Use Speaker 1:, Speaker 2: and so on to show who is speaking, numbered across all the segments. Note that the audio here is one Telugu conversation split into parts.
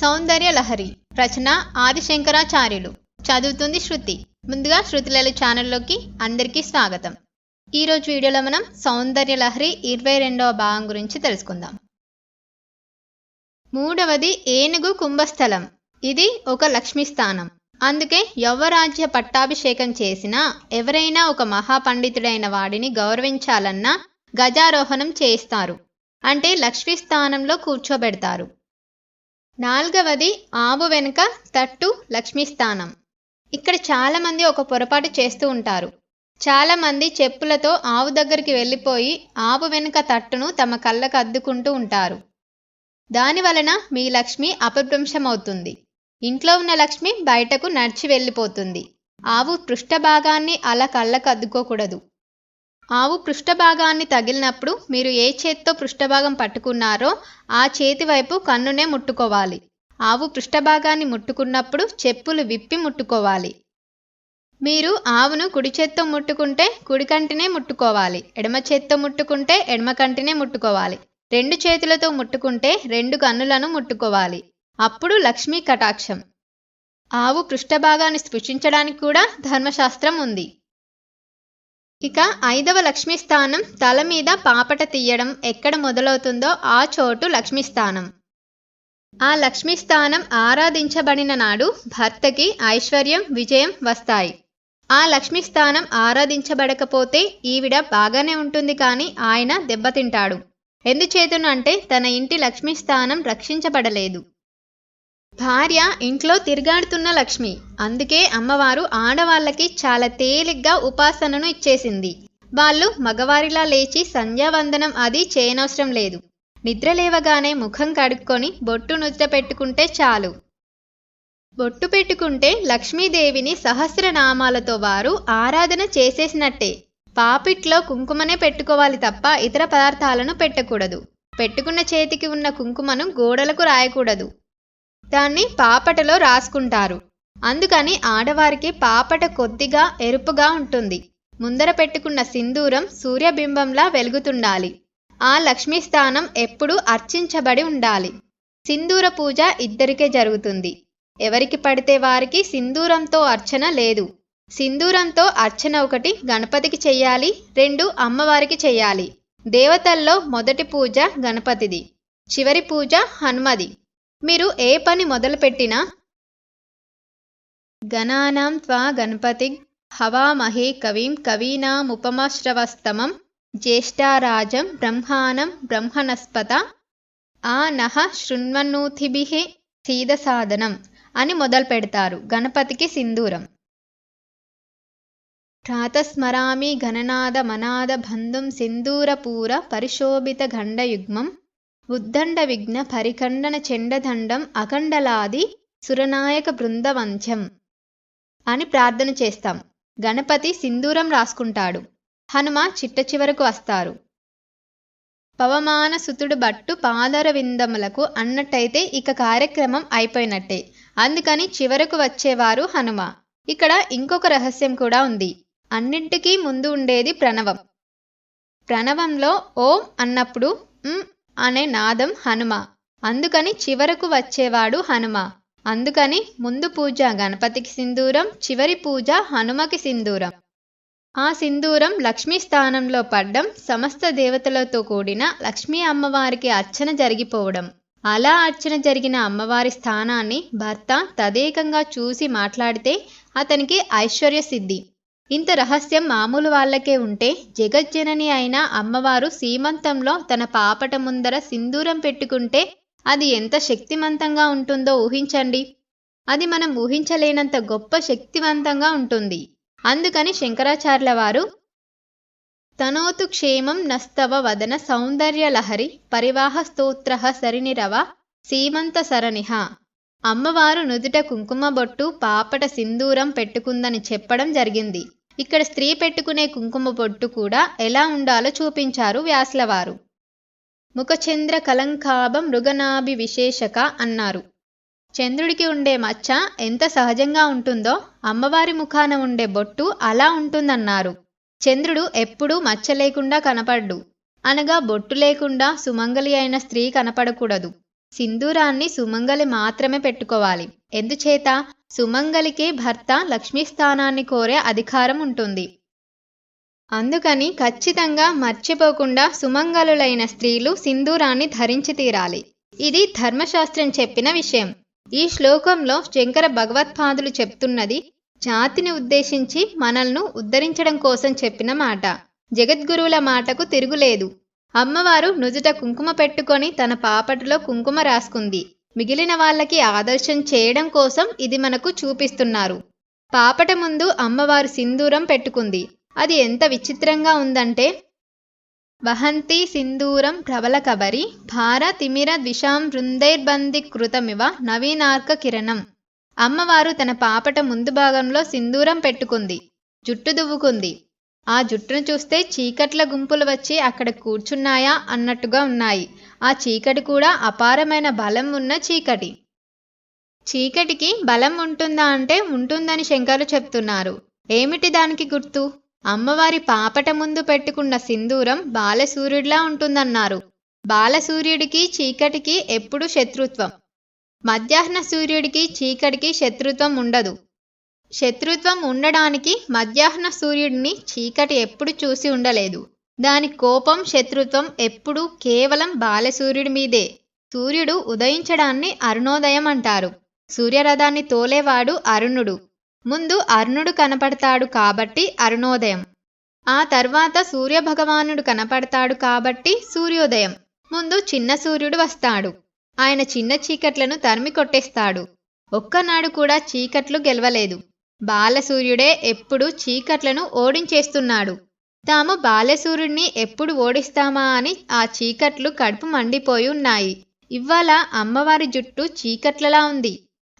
Speaker 1: సౌందర్య లహరి రచన ఆదిశంకరాచార్యులు. చదువుతుంది శృతి. ముందుగా శృతిలలు ఛానల్లోకి అందరికీ స్వాగతం. ఈరోజు వీడియోలో మనం సౌందర్య లహరి 22వ భాగం గురించి తెలుసుకుందాం. మూడవది ఏనుగు కుంభస్థలం. ఇది ఒక లక్ష్మీ స్థానం. అందుకే యవ్వరాజ్య పట్టాభిషేకం చేసినా, ఎవరైనా ఒక మహాపండితుడైన వాడిని గౌరవించాలన్నా గజారోహణం చేయిస్తారు. అంటే లక్ష్మీ స్థానంలో కూర్చోబెడతారు. నాలుగవది ఆవు వెనుక తట్టు లక్ష్మీ స్థానం. ఇక్కడ చాలామంది ఒక పొరపాటు చేస్తూ ఉంటారు. చాలామంది చెప్పులతో ఆవు దగ్గరికి వెళ్ళిపోయి ఆవు వెనుక తట్టును తమ కళ్ళకు అద్దుకుంటూ ఉంటారు. దాని వలన మీ లక్ష్మి అపభ్రంశమవుతుంది. ఇంట్లో ఉన్న లక్ష్మి బయటకు నడిచి వెళ్ళిపోతుంది. ఆవు పృష్ఠభాగాన్ని అలా కళ్ళకు అద్దుకోకూడదు. ఆవు పృష్ఠభాగాన్ని తగిలినప్పుడు మీరు ఏ చేతితో పృష్ఠభాగం పట్టుకున్నారో ఆ చేతి వైపు కన్నునే ముట్టుకోవాలి. ఆవు పృష్ఠభాగాన్ని ముట్టుకున్నప్పుడు చెప్పులు విప్పి ముట్టుకోవాలి. మీరు ఆవును కుడి చేత్తో ముట్టుకుంటే కుడి కంటినే ముట్టుకోవాలి. ఎడమ చేత్తో ముట్టుకుంటే ఎడమ కంటినే ముట్టుకోవాలి. రెండు చేతులతో ముట్టుకుంటే రెండు కన్నులను ముట్టుకోవాలి. అప్పుడు లక్ష్మీ కటాక్షం. ఆవు పృష్ఠభాగాన్ని స్పృశించడానికి కూడా ధర్మశాస్త్రం ఉంది. ఇక 5వ లక్ష్మీ స్థానం తల మీద పాపట తీయడం ఎక్కడ మొదలవుతుందో ఆ చోటు లక్ష్మీ స్థానం. ఆ లక్ష్మీ స్థానం ఆరాధించబడిన నాడు భర్తకి ఐశ్వర్యం, విజయం వస్తాయి. ఆ లక్ష్మీ స్థానం ఆరాధించబడకపోతే ఈవిడ బాగానే ఉంటుంది, కానీ ఆయన దెబ్బతింటాడు. ఎందుచేతను అంటే తన ఇంటి లక్ష్మీ స్థానం రక్షించబడలేదు. భార్య ఇంట్లో తిరుగాడుతున్న లక్ష్మి. అందుకే అమ్మవారు ఆడవాళ్ళకి చాలా తేలిగ్గా ఉపాసనను ఇచ్చేసింది. వాళ్ళు మగవారిలా లేచి సంధ్యావందనం అది చేయనవసరం లేదు. నిద్ర లేవగానే ముఖం కడుక్కొని బొట్టు నుదుట పెట్టుకుంటే చాలు. బొట్టు పెట్టుకుంటే లక్ష్మీదేవిని సహస్రనామాలతో వారు ఆరాధన చేసేసినట్టే. పాపిట్లో కుంకుమనే పెట్టుకోవాలి తప్ప ఇతర పదార్థాలను పెట్టకూడదు. పెట్టుకున్న చేతికి ఉన్న కుంకుమను గోడలకు రాయకూడదు. దాన్ని పాపటలో రాసుకుంటారు. అందుకని ఆడవారికి పాపట కొద్దిగా ఎరుపుగా ఉంటుంది. ముందర పెట్టుకున్న సింధూరం సూర్యబింబంలా వెలుగుతుండాలి. ఆ లక్ష్మీ స్థానం ఎప్పుడూ అర్చించబడి ఉండాలి. సింధూర పూజ ఇద్దరికే జరుగుతుంది. ఎవరికి పడితే వారికి సింధూరంతో అర్చన లేదు. సింధూరంతో అర్చన 1 గణపతికి చెయ్యాలి, 2 అమ్మవారికి చెయ్యాలి. దేవతల్లో మొదటి పూజ గణపతిది, చివరి పూజ హనుమది. మీరు ఏ పని మొదలుపెట్టినా గణానాం త్వా గణపతి హవామహే కవిం కవీనాముపమశ్రవస్తమం జ్యేష్ఠారాజం బ్రహ్మాణం బ్రహ్మణస్పత ఆ నః శృణ్వన్నోతిభిః సీదసాదనం అని మొదలు పెడతారు. గణపతికి సింధూరం. ప్రాతస్మరామి గణనాద మనాద బంధుం సింధూరపూర పరిశోభిత గండయుగ్మం ఉద్దండ విఘ్న పరిఖండన చెండదండం అఖండలాది సురనాయక బృందవంధ్యం అని ప్రార్థన చేస్తాం. గణపతి సింధూరం రాసుకుంటాడు. హనుమ చిట్ట చివరకు వస్తారు. పవమాన సుతుడు బట్టు పాదర విందములకు అన్నట్టయితే ఇక కార్యక్రమం అయిపోయినట్టే. అందుకని చివరకు వచ్చేవారు హనుమ. ఇక్కడ ఇంకొక రహస్యం కూడా ఉంది. అన్నింటికీ ముందు ఉండేది ప్రణవం. ప్రణవంలో ఓం అన్నప్పుడు అనే నాదం హనుమ. అందుకని చివరకు వచ్చేవాడు హనుమ. అందుకని ముందు పూజ గణపతికి సింధూరం, చివరి పూజ హనుమకి సింధూరం. ఆ సింధూరం లక్ష్మీ స్థానంలో పడ్డం, సమస్త దేవతలతో కూడిన లక్ష్మీ అమ్మవారికి అర్చన జరిగిపోవడం. అలా అర్చన జరిగిన అమ్మవారి స్థానాన్ని భర్త తదేకంగా చూసి మాట్లాడితే అతనికి ఐశ్వర్య సిద్ధి. ఇంత రహస్యం మామూలు వాళ్ళకే ఉంటే జగజ్జనని అయిన అమ్మవారు సీమంతంలో తన పాపట ముందర సింధూరం పెట్టుకుంటే అది ఎంత శక్తివంతంగా ఉంటుందో ఊహించండి. అది మనం ఊహించలేనంత గొప్ప శక్తివంతంగా ఉంటుంది. అందుకని శంకరాచార్యుల వారు తనోతు క్షేమం నస్తవ వదన సౌందర్య లహరి పరివాహ స్తోత్రః సరినిరవ సీమంత సరనిహ. అమ్మవారు నుదుట కుంకుమ బొట్టు, పాపట సింధూరం పెట్టుకుందని చెప్పడం జరిగింది. ఇక్కడ స్త్రీ పెట్టుకునే కుంకుమ బొట్టు కూడా ఎలా ఉండాలో చూపించారు వ్యాసులవారు. ముఖచంద్ర కలంకాభ మృగనాభి విశేషక అన్నారు. చంద్రుడికి ఉండే మచ్చ ఎంత సహజంగా ఉంటుందో అమ్మవారి ముఖాన ఉండే బొట్టు అలా ఉంటుందన్నారు. చంద్రుడు ఎప్పుడూ మచ్చ లేకుండా కనపడ్డు. అనగా బొట్టు లేకుండా సుమంగలి అయిన స్త్రీ కనపడకూడదు. సింధూరాన్ని సుమంగలి మాత్రమే పెట్టుకోవాలి. ఎందుచేత? సుమంగలికి భర్త లక్ష్మీ స్థానాన్ని కోరే అధికారం ఉంటుంది. అందుకని ఖచ్చితంగా మర్చిపోకుండా సుమంగళులైన స్త్రీలు సింధూరాన్ని ధరించి తీరాలి. ఇది ధర్మశాస్త్రం చెప్పిన విషయం. ఈ శ్లోకంలో శంకర భగవత్పాదులు చెప్తున్నది జాతిని ఉద్దేశించి మనల్ని ఉద్ధరించడం కోసం చెప్పిన మాట. జగద్గురువుల మాటకు తిరుగులేదు. అమ్మవారు నుదుట కుంకుమ పెట్టుకొని తన పాపటిలో కుంకుమ రాసుకుంది. మిగిలిన వాళ్ళకి ఆదర్శం చేయడం కోసం ఇది మనకు చూపిస్తున్నారు. పాపట ముందు అమ్మవారు సింధూరం పెట్టుకుంది. అది ఎంత విచిత్రంగా ఉందంటే, వహంతి సింధూరం ప్రబలకబరి భార తిమిర ద్విషాం వృందైర్బంది కృతమివ నవీనార్క కిరణం. అమ్మవారు తన పాపట ముందు భాగంలో సింధూరం పెట్టుకుంది. జుట్టు దువ్వుకుంది. ఆ జుట్టును చూస్తే చీకట్ల గుంపులు వచ్చి అక్కడ కూర్చున్నాయా అన్నట్టుగా ఉన్నాయి. ఆ చీకటి కూడా అపారమైన బలం ఉన్న చీకటి. చీకటికి బలం ఉంటుందా అంటే ఉంటుందని శంకరులు చెప్తున్నారు. ఏమిటి దానికి గుర్తు? అమ్మవారి పాపట ముందు పెట్టుకున్న సింధూరం బాలసూర్యుడిలా ఉంటుందన్నారు. బాలసూర్యుడికి చీకటికి ఎప్పుడూ శత్రుత్వం. మధ్యాహ్న సూర్యుడికి చీకటికి శత్రుత్వం ఉండదు. శత్రుత్వం ఉండడానికి మధ్యాహ్న సూర్యుడిని చీకటి ఎప్పుడు చూసి ఉండలేదు. దాని కోపం, శత్రుత్వం ఎప్పుడూ కేవలం బాలసూర్యుడి మీదే. సూర్యుడు ఉదయించడాన్ని అరుణోదయం అంటారు. సూర్యరథాన్ని తోలేవాడు అరుణుడు. ముందు అరుణుడు కనపడతాడు కాబట్టి అరుణోదయం. ఆ తర్వాత సూర్యభగవానుడు కనపడతాడు కాబట్టి సూర్యోదయం. ముందు చిన్న సూర్యుడు వస్తాడు. ఆయన చిన్న చీకట్లను తరిమి కొట్టేస్తాడు. ఒక్కనాడు కూడా చీకట్లు గెలవలేదు. బాలసూర్యుడే ఎప్పుడు చీకట్లను ఓడించేస్తున్నాడు. తాము బాలసూర్యుడిని ఎప్పుడు ఓడిస్తామా అని ఆ చీకట్లు కడుపు మండిపోయి ఉన్నాయి. ఇవాళ అమ్మవారి జుట్టు చీకట్లలా ఉంది.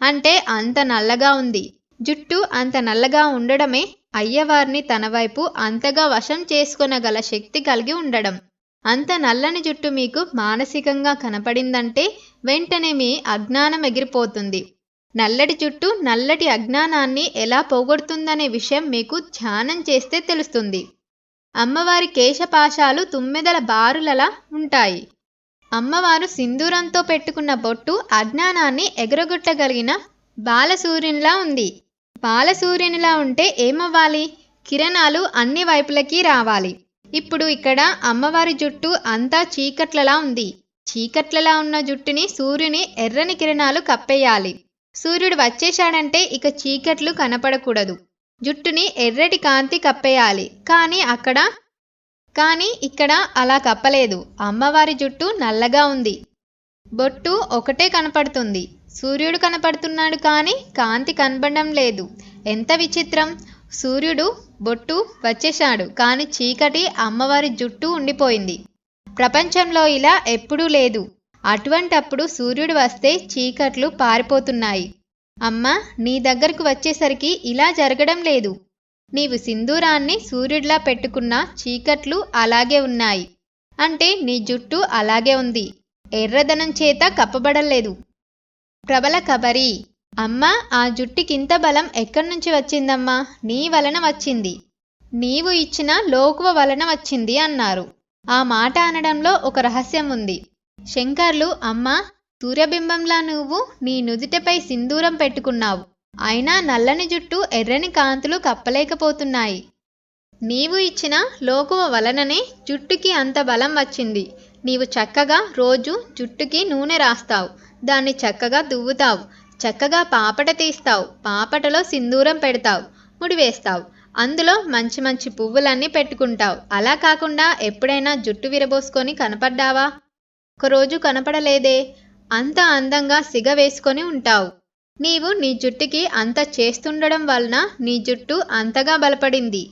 Speaker 1: అంటే అంత నల్లగా ఉంది. జుట్టు అంత నల్లగా ఉండడమే అయ్యవారిని తన వైపు అంతగా వశం చేసుకొనగల శక్తి కలిగి ఉండడం. అంత నల్లని జుట్టు మీకు మానసికంగా కనపడిందంటే వెంటనే మీ అజ్ఞానం ఎగిరిపోతుంది. నల్లటి జుట్టు నల్లటి అజ్ఞానాన్ని ఎలా పోగొడుతుందనే విషయం మీకు ధ్యానం చేస్తే తెలుస్తుంది. అమ్మవారి కేశపాశాలు తుమ్మెదల బారులలా ఉంటాయి. అమ్మవారు సింధూరంతో పెట్టుకున్న బొట్టు అజ్ఞానాన్ని ఎగరగొట్టగలిగిన బాలసూర్యునిలా ఉంది. బాలసూర్యునిలా ఉంటే ఏమవ్వాలి? కిరణాలు అన్ని వైపులకి రావాలి. ఇప్పుడు ఇక్కడ అమ్మవారి జుట్టు అంతా చీకట్లలా ఉంది. చీకట్లలా ఉన్న జుట్టుని సూర్యుని ఎర్రని కిరణాలు కప్పేయాలి. సూర్యుడు వచ్చేశాడంటే ఇక చీకట్లు కనపడకూడదు. జుట్టుని ఎర్రటి కాంతి కప్పేయాలి. కానీ ఇక్కడ అలా కప్పలేదు. అమ్మవారి జుట్టు నల్లగా ఉంది. బొట్టు ఒకటే కనపడుతుంది. సూర్యుడు కనపడుతున్నాడు కానీ కాంతి కనపడడం లేదు. ఎంత విచిత్రం! సూర్యుడు బొట్టు వచ్చేశాడు కానీ చీకటి అమ్మవారి జుట్టు ఉండిపోయింది. ప్రపంచంలో ఇలా ఎప్పుడూ లేదు. అటువంటప్పుడు సూర్యుడు వస్తే చీకట్లు పారిపోతున్నాయి. అమ్మా, నీ దగ్గరకు వచ్చేసరికి ఇలా జరగడం లేదు. నీవు సింధూరాన్ని సూర్యుడిలా పెట్టుకున్న చీకట్లు అలాగే ఉన్నాయి. అంటే నీ జుట్టు అలాగే ఉంది. ఎర్రదనం చేత కప్పబడలేదు. ప్రబల కబరి. అమ్మా, ఆ జుట్టుకింత బలం ఎక్కడి నుంచి వచ్చిందమ్మా? నీ వలన వచ్చింది. నీవు ఇచ్చిన లోకువ వలన వచ్చింది అన్నారు. ఆ మాట అనడంలో ఒక రహస్యం ఉంది. శంకర్లు, అమ్మా, సూర్యబింబంలా నువ్వు నీ నుదుటిపై సింధూరం పెట్టుకున్నావు. అయినా నల్లని జుట్టు ఎర్రని కాంతులు కప్పలేకపోతున్నాయి. నీవు ఇచ్చిన లోకువ వలననే జుట్టుకి అంత బలం వచ్చింది. నీవు చక్కగా రోజు జుట్టుకి నూనె రాస్తావు. దాన్ని చక్కగా దువ్వుతావు. చక్కగా పాపట తీస్తావు. పాపటలో సింధూరం పెడతావు. ముడివేస్తావు. అందులో మంచి మంచి పువ్వులన్నీ పెట్టుకుంటావు. అలా కాకుండా ఎప్పుడైనా జుట్టు విరబోసుకొని కనపడ్డావా? ఒకరోజు కనపడలేదే. అంత అందంగా సిగ వేసుకొని ఉంటావు. నీవు నీ జుట్టుకి అంత చేస్తుండడం వలన నీ జుట్టు అంతగా బలపడింది.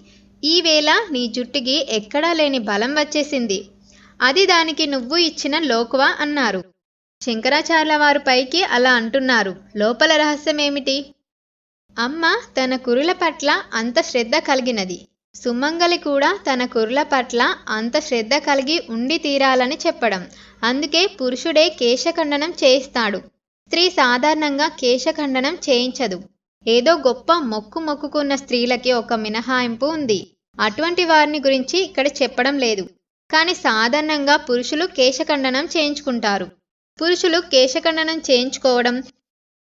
Speaker 1: ఈవేళ నీ జుట్టుకి ఎక్కడా లేని బలం వచ్చేసింది. అది దానికి నువ్వు ఇచ్చిన లోకువ అన్నారు. శంకరాచార్యుల వారు పైకి అలా అంటున్నారు. లోపల రహస్యం ఏమిటి? అమ్మ తన కురుల పట్ల అంత శ్రద్ధ కలిగినది. సుమంగలి కూడా తన కురుల పట్ల అంత శ్రద్ధ కలిగి ఉండి తీరాలని చెప్పడం. అందుకే పురుషుడే కేశఖండనం చేయిస్తాడు. స్త్రీ సాధారణంగా కేశఖండనం చేయించదు. ఏదో గొప్ప మొక్కుకున్న స్త్రీలకి ఒక మినహాయింపు ఉంది. అటువంటి వారిని గురించి ఇక్కడ చెప్పడం లేదు. కానీ సాధారణంగా పురుషులు కేశఖండనం చేయించుకుంటారు. పురుషులు కేశఖండనం చేయించుకోవడం,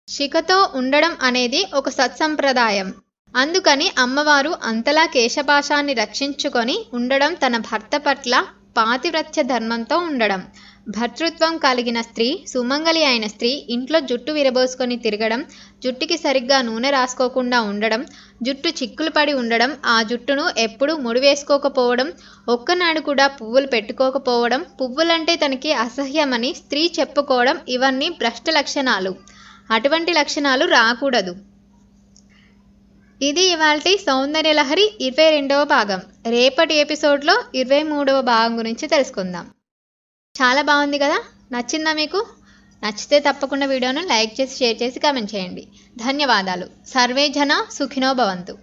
Speaker 1: శిఖతో ఉండడం అనేది ఒక సత్సంప్రదాయం. అందుకని అమ్మవారు అంతలా కేశపాశాన్ని రక్షించుకొని ఉండడం తన భర్త పట్ల పాతివ్రత్య ధర్మంతో ఉండడం. భర్తృత్వం కలిగిన స్త్రీ, సుమంగళి అయిన స్త్రీ ఇంట్లో జుట్టు విరబోసుకొని తిరగడం, జుట్టుకి సరిగ్గా నూనె రాసుకోకుండా ఉండడం, జుట్టు చిక్కులు పడి ఉండడం, ఆ జుట్టును ఎప్పుడూ ముడివేసుకోకపోవడం, ఒక్కనాడు కూడా పువ్వులు పెట్టుకోకపోవడం, పువ్వులంటే తనకి అసహ్యమని స్త్రీ చెప్పుకోవడం ఇవన్నీ భ్రష్ట లక్షణాలు. అటువంటి లక్షణాలు రాకూడదు. ఇది ఇవాల్టి సౌందర్యలహరి 22వ భాగం. రేపటి ఎపిసోడ్లో 23వ భాగం గురించి తెలుసుకుందాం. చాలా బాగుంది కదా? నచ్చిందా మీకు? నచ్చితే తప్పకుండా వీడియోను లైక్ చేసి, షేర్ చేసి, కామెంట్ చేయండి. ధన్యవాదాలు. సర్వే జన సుఖినో భవంతు.